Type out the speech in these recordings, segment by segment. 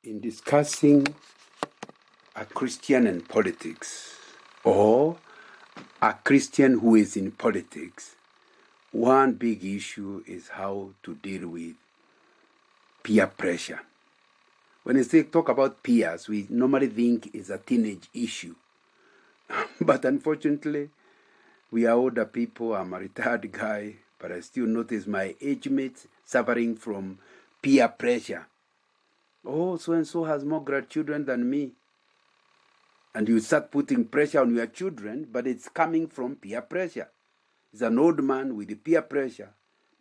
in discussing a Christian and politics, or a Christian who is in politics, one big issue is how to deal with peer pressure. When we talk about peers, we normally think it's a teenage issue. But unfortunately, we are older people. I'm a retired guy, but I still notice my age mates suffering from peer pressure. Oh, so-and-so has more grandchildren than me. And you start putting pressure on your children, but it's coming from peer pressure. He's an old man with the peer pressure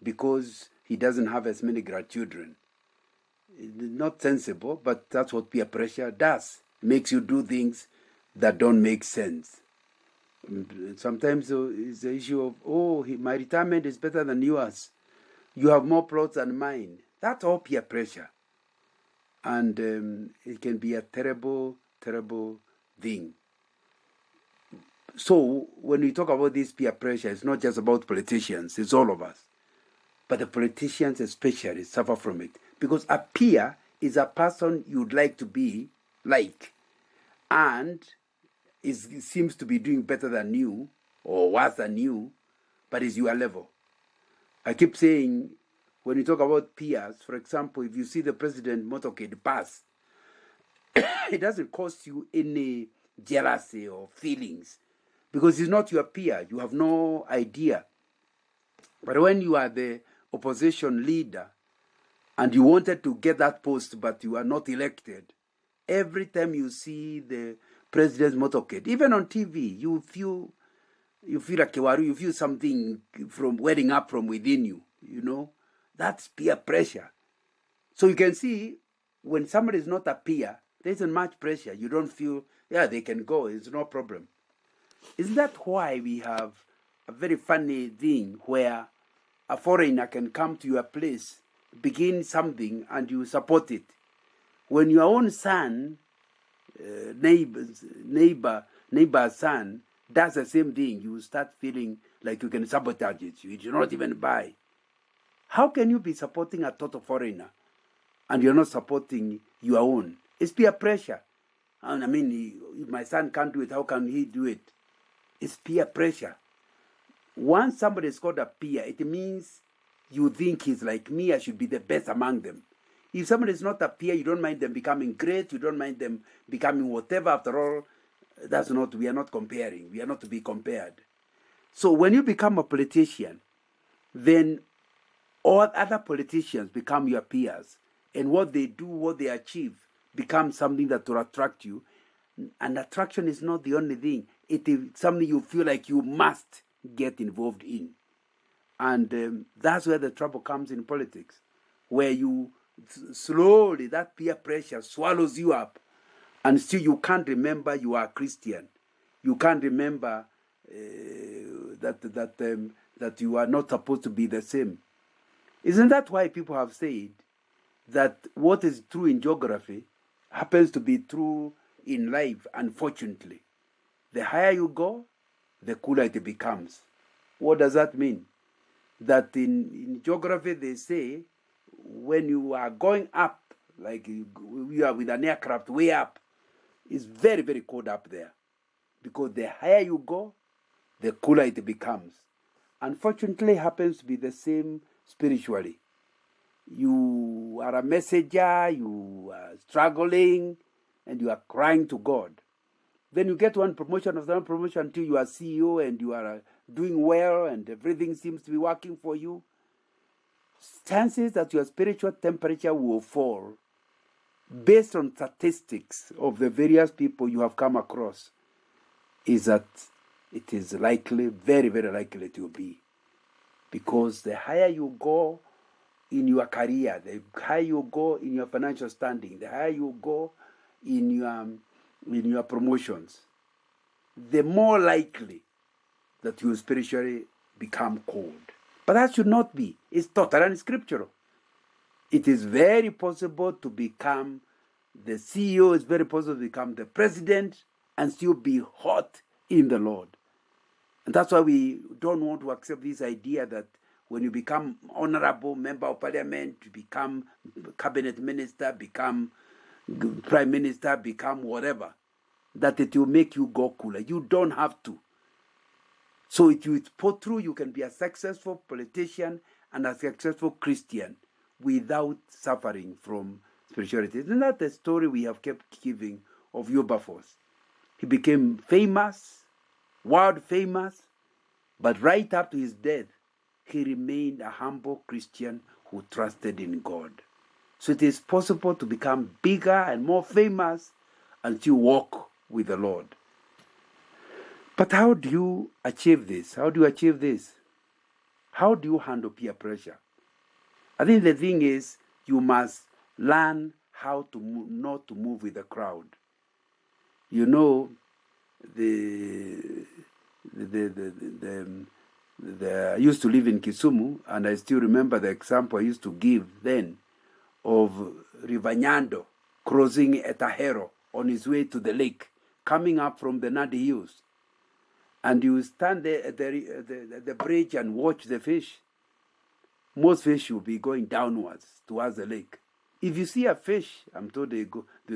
because he doesn't have as many grandchildren. It's not sensible, but that's what peer pressure does. It makes you do things that don't make sense. Sometimes it's the issue of, my retirement is better than yours. You have more plots than mine. That's all peer pressure. And it can be a terrible, terrible thing. So when we talk about this peer pressure, it's not just about politicians, it's all of us. But the politicians especially suffer from it. Because a peer is a person you'd like to be like. And it seems to be doing better than you, or worse than you, but is your level. I keep saying, when you talk about peers, for example, if you see the president motorcade pass, it doesn't cause you any jealousy or feelings, because he's not your peer. You have no idea. But when you are the opposition leader, and you wanted to get that post, but you are not elected, every time you see the president's motorcade, even on TV, you feel like you feel something from welling up from within you, That's peer pressure. So you can see when somebody is not a peer, there isn't much pressure. You don't feel, they can go, it's no problem. Isn't that why we have a very funny thing where a foreigner can come to your place, begin something, and you support it? When your own son, neighbor's son, does the same thing, you start feeling like you can sabotage it. You do not even buy. How can you be supporting a total foreigner and you're not supporting your own? It's peer pressure. And I mean, if my son can't do it, how can he do it? It's peer pressure. Once somebody is called a peer, it means you think he's like me, I should be the best among them. If somebody is not a peer, you don't mind them becoming great, you don't mind them becoming whatever. After all, we are not comparing. We are not to be compared. So when you become a politician, then all other politicians become your peers. And what they do, what they achieve, becomes something that will attract you. And attraction is not the only thing. It is something you feel like you must get involved in. And that's where the trouble comes in politics, where you slowly, that peer pressure swallows you up, and still you can't remember you are a Christian. You can't remember that you are not supposed to be the same. Isn't that why people have said that what is true in geography happens to be true in life, unfortunately? The higher you go, the cooler it becomes. What does that mean? That in geography they say when you are going up, like you are with an aircraft way up, it's very, very cold up there. Because the higher you go, the cooler it becomes. Unfortunately, it happens to be the same spiritually. You are a messenger, you are struggling, and you are crying to God. Then you get one promotion after one promotion until you are CEO and you are doing well and everything seems to be working for you. Chances that your spiritual temperature will fall based on statistics of the various people you have come across is that it is likely, very, very likely to be. Because the higher you go in your career, the higher you go in your financial standing, the higher you go in your promotions, the more likely that you spiritually become cold. But that should not be. It's totally unscriptural. It is very possible to become the CEO, it's very possible to become the president and still be hot in the Lord. And that's why we don't want to accept this idea that when you become honorable member of parliament, you become cabinet minister, become prime minister, become whatever, that it will make you go cooler. You don't have to. So if you put through, you can be a successful politician and a successful Christian without suffering from spirituality. Isn't that the story we have kept giving of Wilberforce? He became famous, world famous, but right up to his death, he remained a humble Christian who trusted in God. So it is possible to become bigger and more famous and to walk with the Lord. But how do you achieve this? How do you achieve this? How do you handle peer pressure? I think the thing is you must learn how to not to move with the crowd. You know, I used to live in Kisumu, and I still remember the example I used to give then of River Nyando crossing Etahero on his way to the lake, coming up from the Nadi Hills. And you stand there at the bridge and watch the fish. Most fish will be going downwards towards the lake. If you see a fish, I'm told they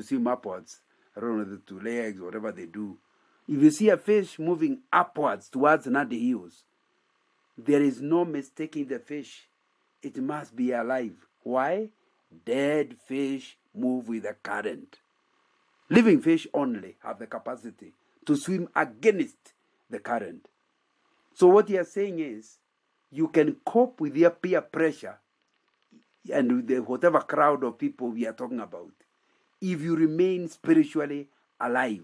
swim upwards. I don't know, the 2 legs, whatever they do. If you see a fish moving upwards towards Nadi Hills, there is no mistaking the fish. It must be alive. Why? Dead fish move with the current. Living fish only have the capacity to swim against the current. So what you are saying is, you can cope with your peer pressure and with the whatever crowd of people we are talking about if you remain spiritually alive.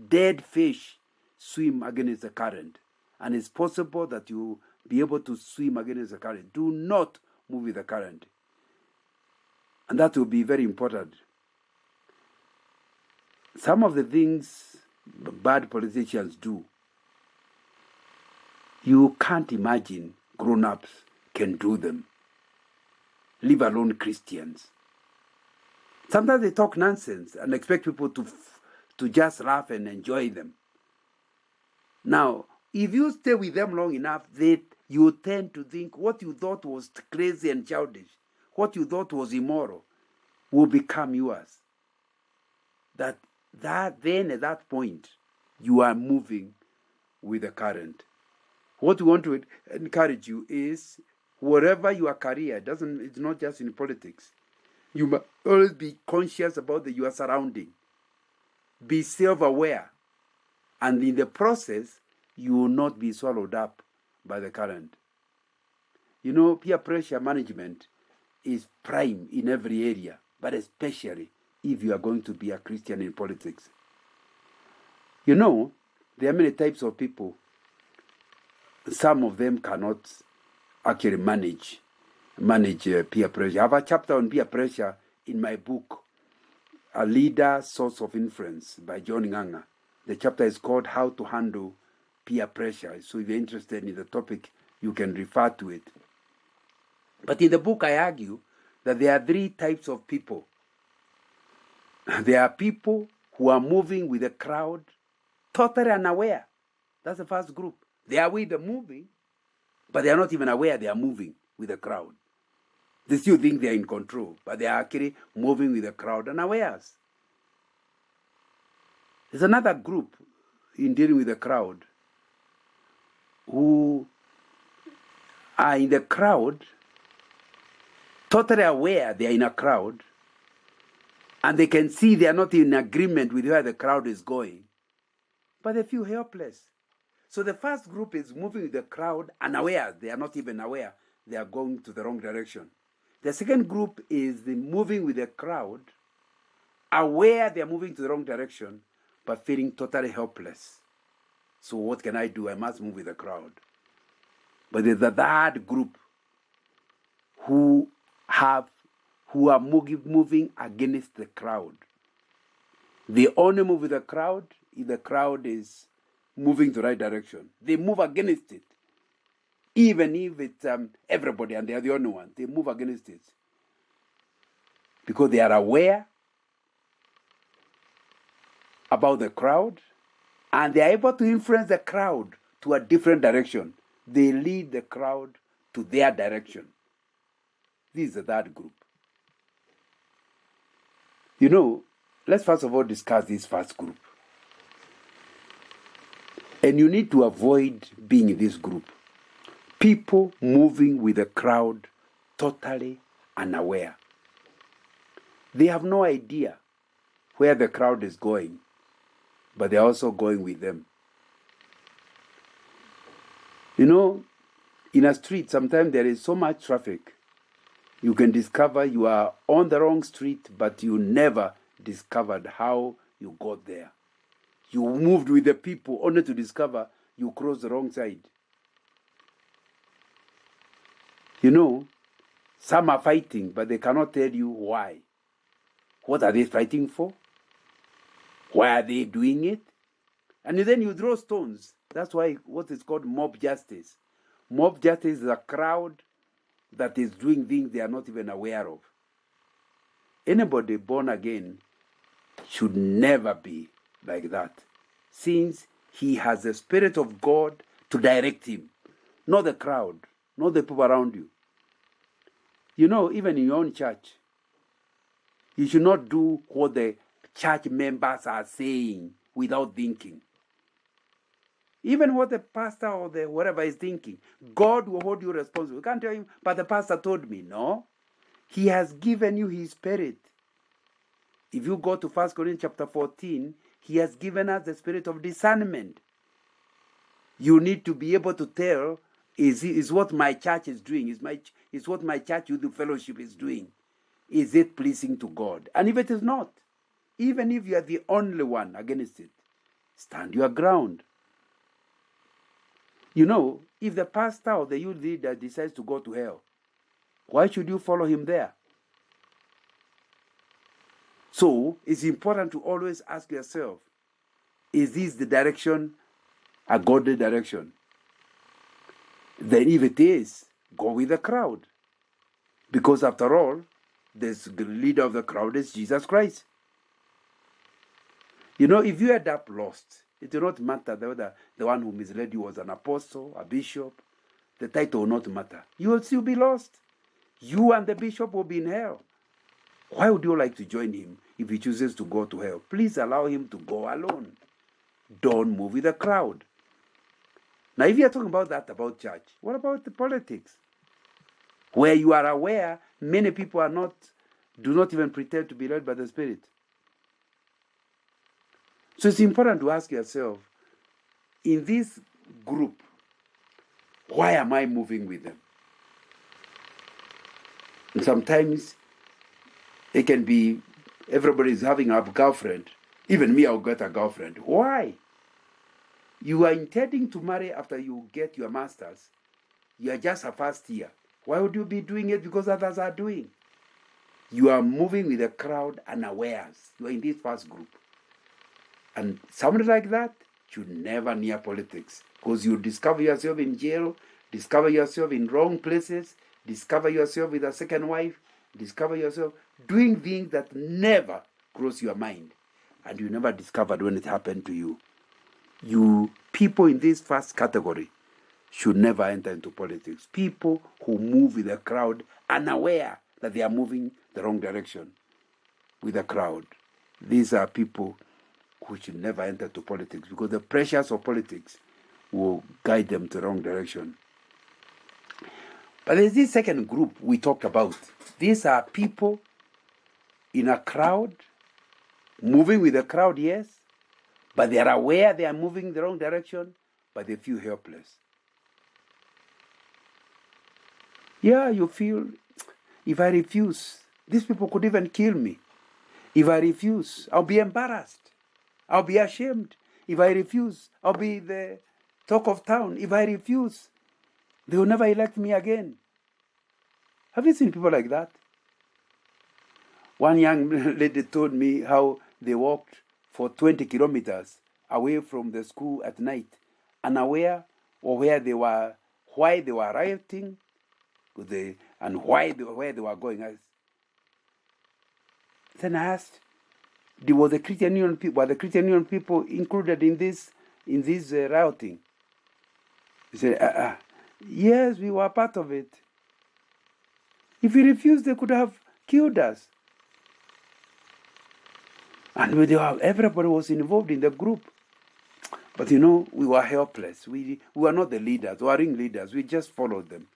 Dead fish swim against the current, and it's possible that you be able to swim against the current. Do not move with the current, and that will be very important. Some of the things bad politicians do, you can't imagine grown-ups can do them, leave alone Christians. Sometimes they talk nonsense and expect people to just laugh and enjoy them. Now, if you stay with them long enough, you tend to think what you thought was crazy and childish, what you thought was immoral, will become yours. Then at that point, you are moving with the current. What we want to encourage you is, whatever your career, it's not just in politics. You must always be conscious about your surrounding. Be self-aware. And in the process, you will not be swallowed up by the current. You know, peer pressure management is prime in every area, but especially if you are going to be a Christian in politics. You know, there are many types of people. Some of them cannot actually manage peer pressure. I have a chapter on peer pressure in my book, A Leader, Source of Influence by John Nganga. The chapter is called How to Handle Peer Pressure. So if you're interested in the topic, you can refer to it. But in the book, I argue that there are 3 types of people. There are people who are moving with the crowd, totally unaware. That's the first group. They are with the moving, but they are not even aware they are moving with the crowd. They still think they are in control, but they are actually moving with the crowd unawares. There's another group in dealing with the crowd who are in the crowd, totally aware they are in a crowd, and they can see they are not in agreement with where the crowd is going, but they feel helpless. So the first group is moving with the crowd unaware. They are not even aware they are going to the wrong direction. The second group is the moving with the crowd, aware they are moving to the wrong direction, but feeling totally helpless. So what can I do? I must move with the crowd. But there's the third group who are moving against the crowd. They only move with the crowd if the crowd is moving the right direction. They move against it. Even if it's everybody and they are the only one, they move against it. Because they are aware about the crowd, and they are able to influence the crowd to a different direction. They lead the crowd to their direction. This is the third group. You know, let's first of all discuss this first group. And you need to avoid being in this group. People moving with the crowd totally unaware. They have no idea where the crowd is going, but they're also going with them. You know, in a street, sometimes there is so much traffic. You can discover you are on the wrong street, but you never discovered how you got there. You moved with the people only to discover you crossed the wrong side. You know, some are fighting, but they cannot tell you why. What are they fighting for? Why are they doing it? And then you throw stones. That's why what is called mob justice. Mob justice is a crowd that is doing things they are not even aware of. Anybody born again should never be like that, since he has the Spirit of God to direct him, not the crowd, not the people around you. You know, even in your own church, you should not do what the church members are saying without thinking. Even what the pastor or the whatever is thinking, God will hold you responsible. You can't tell him, but the pastor told me. No. He has given you his Spirit. If you go to 1 Corinthians chapter 14, he has given us the spirit of discernment. You need to be able to tell, is what my church is doing, is what my church youth fellowship is doing, is it pleasing to God? And if it is not, even if you are the only one against it, stand your ground. You know, if the pastor or the youth leader decides to go to hell, why should you follow him there? So, it's important to always ask yourself, is this the direction, a godly direction? Then if it is, go with the crowd. Because after all, the leader of the crowd is Jesus Christ. You know, if you end up lost, it will not matter whether the one who misled you was an apostle, a bishop. The title will not matter. You will still be lost. You and the bishop will be in hell. Why would you like to join him if he chooses to go to hell? Please allow him to go alone. Don't move with the crowd. Now, if you are talking about that, about church, what about the politics? Where you are aware many people do not even pretend to be led by the Spirit. So it's important to ask yourself, in this group, why am I moving with them? And sometimes it can be everybody is having a girlfriend. Even me, I'll get a girlfriend. Why? You are intending to marry after you get your master's. You are just a first year. Why would you be doing it because others are doing? You are moving with the crowd unawares. You are in this first group. And somebody like that should never near politics, because you discover yourself in jail, discover yourself in wrong places, discover yourself with a second wife, discover yourself doing things that never cross your mind, and you never discovered when it happened to you. You people in this first category should never enter into politics. People who move with the crowd unaware that they are moving the wrong direction with the crowd. These are people who should never enter to politics, because the pressures of politics will guide them to the wrong direction. But there's this second group we talked about. These are people in a crowd, moving with the crowd, yes, but they are aware they are moving the wrong direction, but they feel helpless. Yeah, you feel, if I refuse, these people could even kill me. If I refuse, I'll be embarrassed. I'll be ashamed. If I refuse, I'll be the talk of town. If I refuse, they will never elect me again. Have you seen people like that? One young lady told me how they walked for 20 kilometers away from the school at night, unaware of why they were rioting, and where they were going. Then I asked, were the Christian Union people included in this rioting? He said, yes, we were part of it. If we refused, they could have killed us. And everybody was involved in the group. But we were helpless. We were not the leaders, we were ringleaders. We just followed them.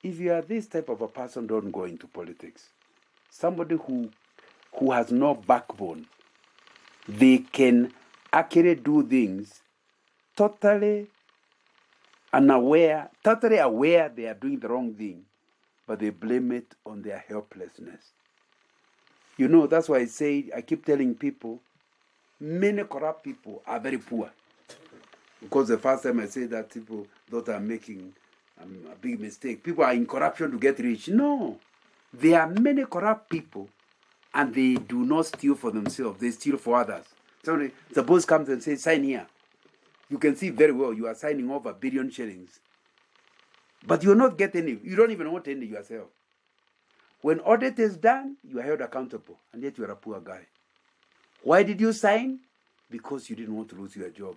If you are this type of a person, don't go into politics. Somebody who has no backbone, they can actually do things totally aware they are doing the wrong thing, but they blame it on their helplessness. That's why I keep telling people, many corrupt people are very poor. Because the first time I say that, people thought I'm making a big mistake. People are in corruption to get rich. No. There are many corrupt people, and they do not steal for themselves. They steal for others. So the boss comes and says, sign here. You can see very well you are signing over 1 billion shillings. But you don't even want any yourself. When audit is done, you are held accountable, and yet you are a poor guy. Why did you sign? Because you didn't want to lose your job.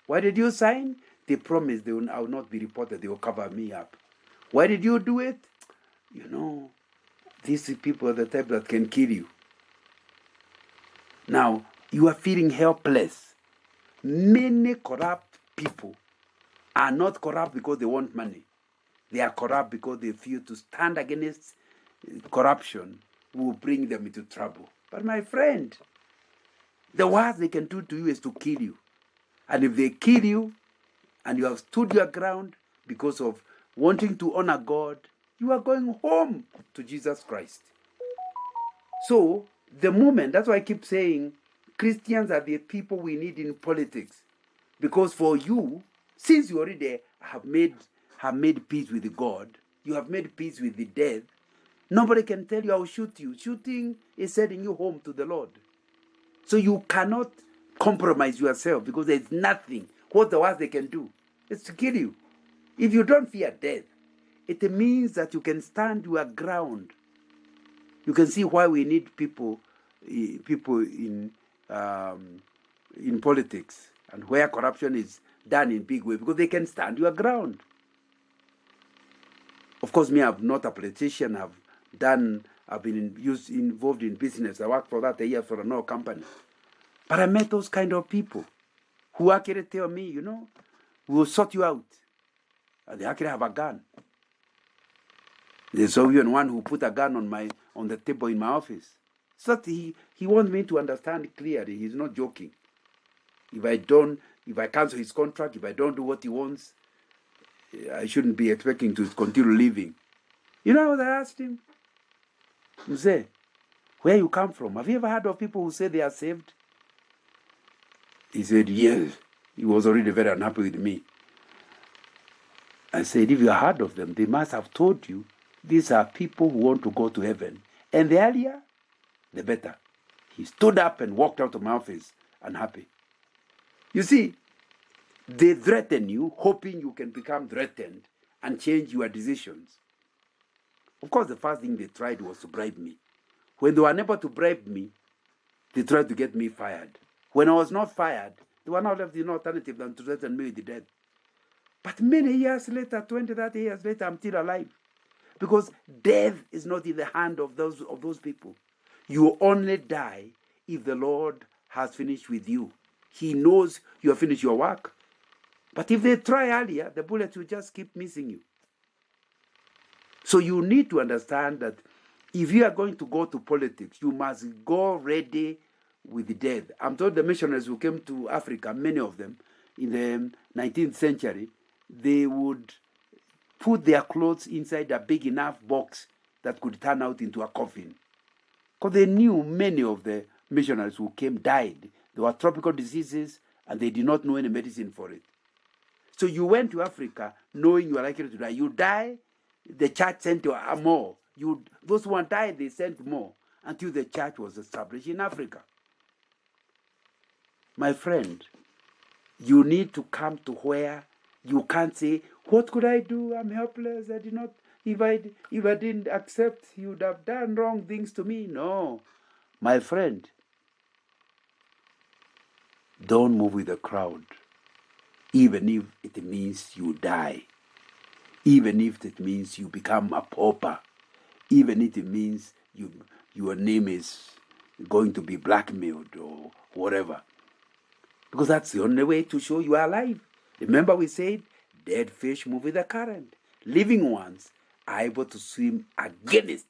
Why did you sign? They promised I will not be reported. They will cover me up. Why did you do it? These people are the type that can kill you. Now, you are feeling helpless. Many corrupt people are not corrupt because they want money. They are corrupt because they feel to stand against corruption will bring them into trouble. But my friend, the worst they can do to you is to kill you. And if they kill you, and you have stood your ground because of wanting to honor God, you are going home to Jesus Christ. So, that's why I keep saying, Christians are the people we need in politics. Because for you, since you already have made peace with God, you have made peace with the death, nobody can tell you, I will shoot you. Shooting is sending you home to the Lord. So you cannot compromise yourself, because there is nothing. What the worst they can do is to kill you. If you don't fear death, it means that you can stand your ground. You can see why we need people in politics, and where corruption is done in big way, because they can stand your ground. Of course, me, I'm not a politician. I've been involved in business. I worked for that a year for another company. But I met those kind of people who actually tell me, we will sort you out. And they actually have a gun. There's even one who put a gun on the table in my office. So he wants me to understand clearly. He's not joking. If I cancel his contract, if I don't do what he wants, I shouldn't be expecting to continue living. You know what I asked him? He said, where you come from? Have you ever heard of people who say they are saved? He said, yes. He was already very unhappy with me. I said, if you heard of them, they must have told you these are people who want to go to heaven. And the earlier, the better. He stood up and walked out of my office unhappy. You see, they threaten you, hoping you can become threatened and change your decisions. Of course, the first thing they tried was to bribe me. When they were unable to bribe me, they tried to get me fired. When I was not fired, they were not left with no alternative than to threaten me with death. But many years later, 20, 30 years later, I'm still alive. Because death is not in the hand of those people. You only die if the Lord has finished with you. He knows you have finished your work. But if they try earlier, the bullets will just keep missing you. So you need to understand that if you are going to go to politics, you must go ready with death. I'm told the missionaries who came to Africa, many of them, in the 19th century, they would put their clothes inside a big enough box that could turn out into a coffin. Because they knew many of the missionaries who came died. There were tropical diseases, and they did not know any medicine for it. So you went to Africa knowing you are likely to die. You die, the church sent you more. Those who died, they sent more until the church was established in Africa. My friend, you need to come to where you can't say, what could I do? I'm helpless. I did not. If I didn't accept, he would have done wrong things to me. No. My friend, don't move with the crowd, even if it means you die, even if it means you become a pauper, even if it means your name is going to be blackmailed or whatever. Because that's the only way to show you are alive. Remember we said, dead fish move with the current. Living ones are able to swim against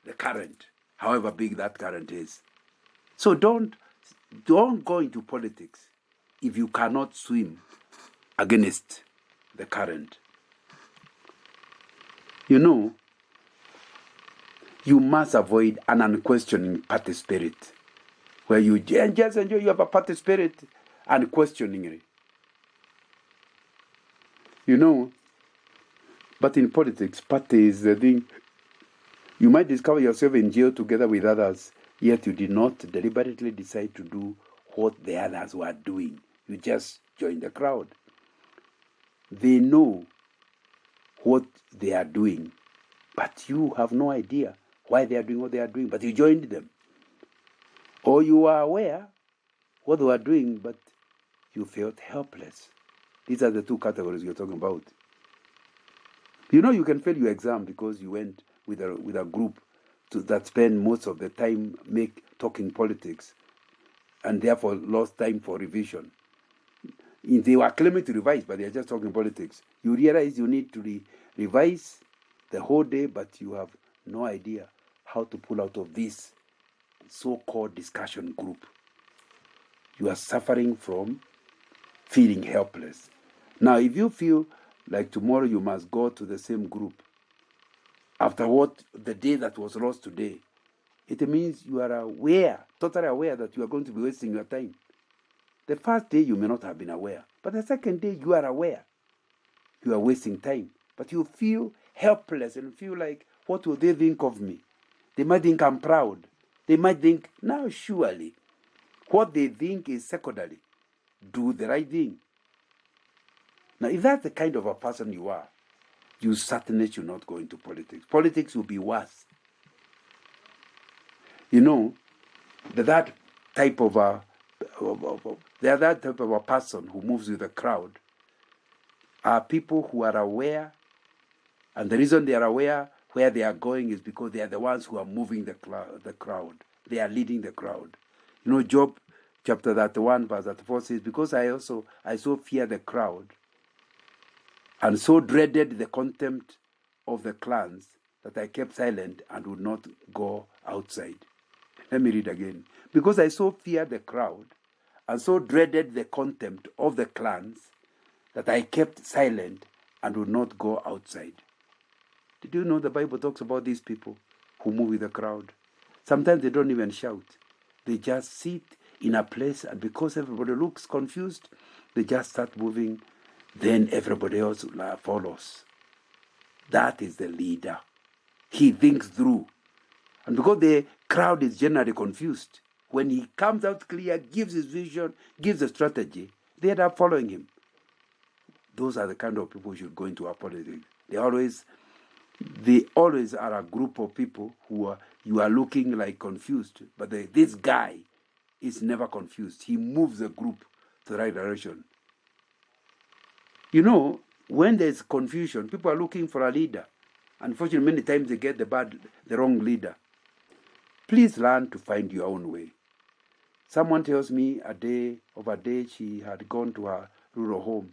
the current, however big that current is. So don't go into politics if you cannot swim against the current. You know, you must avoid an unquestioning party spirit, where you just enjoy, you have a party spirit unquestioningly. You know, but in politics, party is the thing. You might discover yourself in jail together with others, yet you did not deliberately decide to do what the others were doing. You just joined the crowd. They know what they are doing, but you have no idea why they are doing what they are doing, but you joined them. Or you are aware what they were doing, but you felt helpless. These are the two categories you're talking about. You know, you can fail your exam because you went with a group that spend most of the time talking politics, and therefore lost time for revision. They were claiming to revise, but they are just talking politics. You realize you need to revise the whole day, but you have no idea how to pull out of this so-called discussion group. You are suffering from feeling helpless. Now, if you feel like tomorrow you must go to the same group, after the day that was lost today, it means you are aware, totally aware that you are going to be wasting your time. The first day you may not have been aware, but the second day you are aware you are wasting time. But you feel helpless and feel like, what will they think of me? They might think I'm proud. They might think, now surely, what they think is secondary. Do the right thing. Now, if that's the kind of a person you are, you certainly should not go into politics. Politics will be worse. You know, that type of a person who moves with the crowd are people who are aware, and the reason they are aware where they are going is because they are the ones who are moving the crowd. They are leading the crowd. You know, Job chapter 31 verse 34 says, because I so fear the crowd and so dreaded the contempt of the clans that I kept silent and would not go outside. Let me read again. Because I so feared the crowd and so dreaded the contempt of the clans that I kept silent and would not go outside. Did you know the Bible talks about these people who move with the crowd? Sometimes they don't even shout. They just sit in a place, and because everybody looks confused, they just start moving. Then everybody else follows. That is the leader. He thinks through. And because the crowd is generally confused, when he comes out clear, gives his vision, gives a strategy, they end up following him. Those are the kind of people who should go into our politics. They always are a group of people who you are looking like confused, but this guy is never confused. He moves the group to the right direction. You know, when there's confusion, people are looking for a leader. Unfortunately, many times they get the wrong leader. Please learn to find your own way. Someone tells me a day she had gone to her rural home,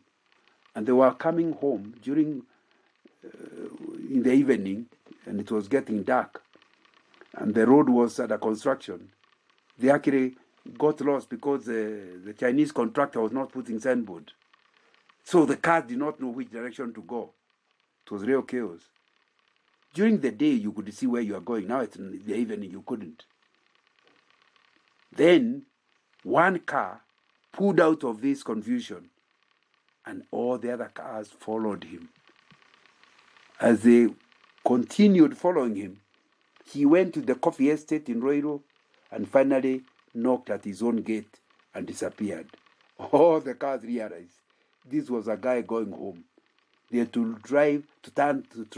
and they were coming home during in the evening, and it was getting dark, and the road was under construction. They actually got lost because the Chinese contractor was not putting signboard. So the cars did not know which direction to go. It was real chaos. During the day, you could see where you are going. Now it's in the evening, you couldn't. Then one car pulled out of this confusion, and all the other cars followed him. As they continued following him, he went to the coffee estate in Roiro and finally knocked at his own gate and disappeared. All the cars realized this was a guy going home. They had to try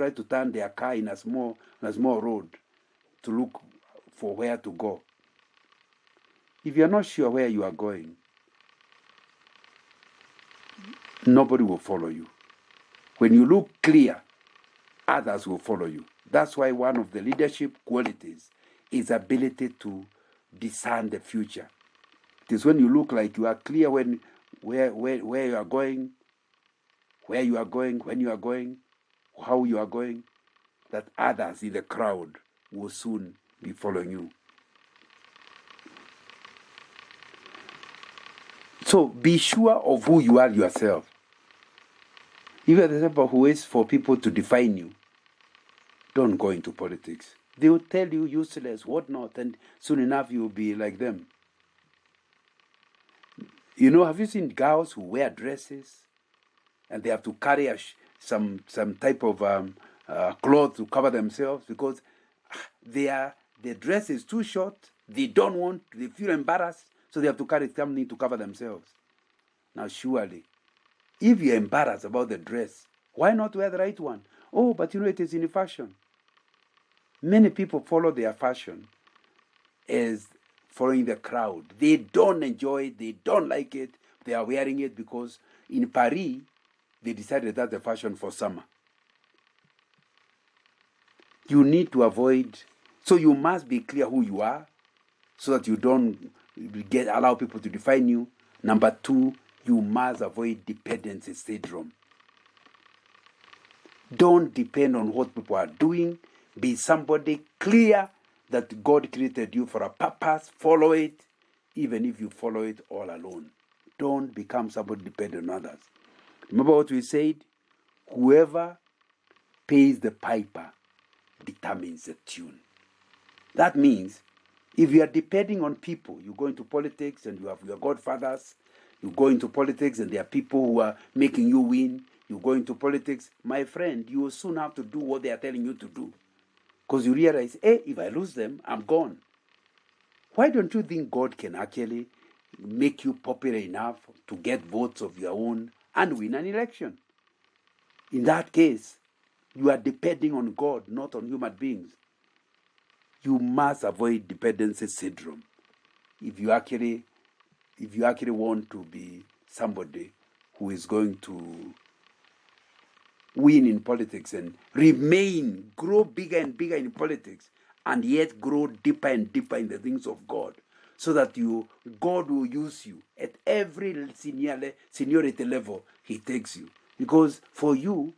to turn their car in a small road to look for where to go. If you are not sure where you are going, nobody will follow you. When you look clear, others will follow you. That's why one of the leadership qualities is ability to discern the future. It is when you look like you are clear where you are going, where you are going, when you are going, how you are going, that others in the crowd will soon be following you. So be sure of who you are yourself. If you are the type who waits for people to define you, don't go into politics. They will tell you useless, whatnot, and soon enough you will be like them. You know, have you seen girls who wear dresses and they have to carry some type of cloth to cover themselves because their dress is too short, they feel embarrassed, so they have to carry something to cover themselves. Now surely, if you're embarrassed about the dress, why not wear the right one? Oh, but it is in fashion. Many people follow their fashion as following the crowd. They don't enjoy it, they don't like it, they are wearing it because in Paris, they decided that's the fashion for summer. You need to avoid, so you must be clear who you are so that you don't allow people to define you. Number 2, you must avoid dependency syndrome. Don't depend on what people are doing. Be somebody clear that God created you for a purpose. Follow it, even if you follow it all alone. Don't become somebody dependent on others. Remember what we said? Whoever pays the piper determines the tune. That means if you are depending on people, you go into politics and you have your godfathers, you go into politics and there are people who are making you win, you go into politics, my friend, you will soon have to do what they are telling you to do. Because you realize, if I lose them, I'm gone. Why don't you think God can actually make you popular enough to get votes of your own and win an election? In that case, you are depending on God, not on human beings. You must avoid dependency syndrome if you actually want to be somebody who is going to win in politics and grow bigger and bigger in politics, and yet grow deeper and deeper in the things of God, so that God will use you at every seniority level He takes you. Because for you,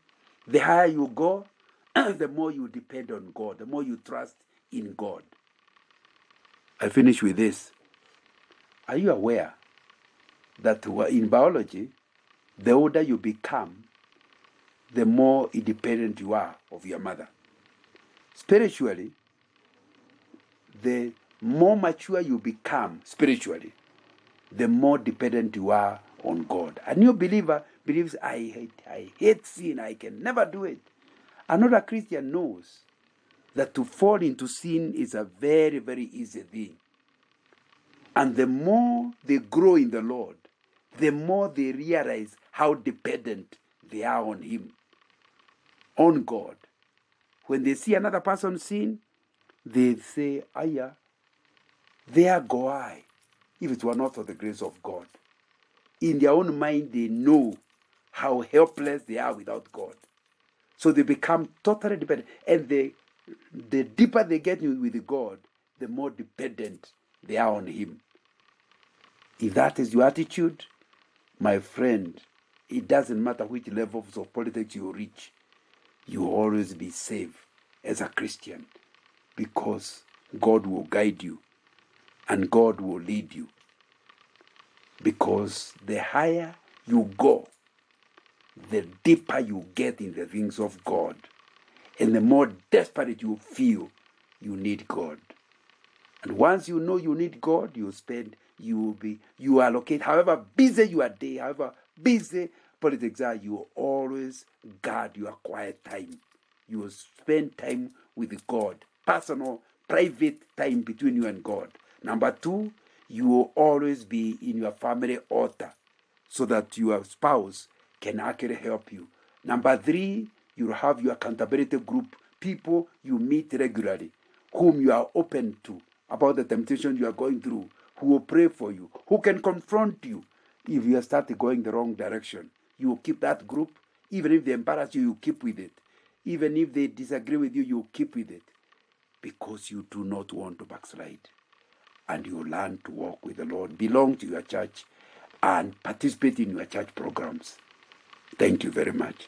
the higher you go, the more you depend on God, the more you trust in God. I finish with this. Are you aware that in biology, the older you become, the more independent you are of your mother? Spiritually, the more mature you become spiritually, the more dependent you are on God. A new believer believes, I hate sin, I can never do it. Another Christian knows that to fall into sin is a very, very easy thing. And the more they grow in the Lord, the more they realize how dependent they are on Him, on God. When they see another person sin, they say, Aya, there go I, if it were not for the grace of God. In their own mind, they know how helpless they are without God. So they become totally dependent. And the deeper they get with God, the more dependent they are on Him. If that is your attitude, my friend, it doesn't matter which levels of politics you reach, you will always be safe as a Christian, because God will guide you and God will lead you. Because the higher you go, the deeper you get in the things of God, and the more desperate you feel you need God. And once you know you need God, you allocate, however busy your day, however busy politics are, you will always guard your quiet time. You will spend time with God, personal, private time between you and God. Number 2, you will always be in your family altar so that your spouse can actually help you. Number 3, you'll have your accountability group, people you meet regularly, whom you are open to about the temptation you are going through, who will pray for you, who can confront you if you start going the wrong direction. You will keep that group. Even if they embarrass you, you keep with it. Even if they disagree with you, you keep with it, because you do not want to backslide. and you learn to walk with the Lord, belong to your church, and participate in your church programs. Thank you very much.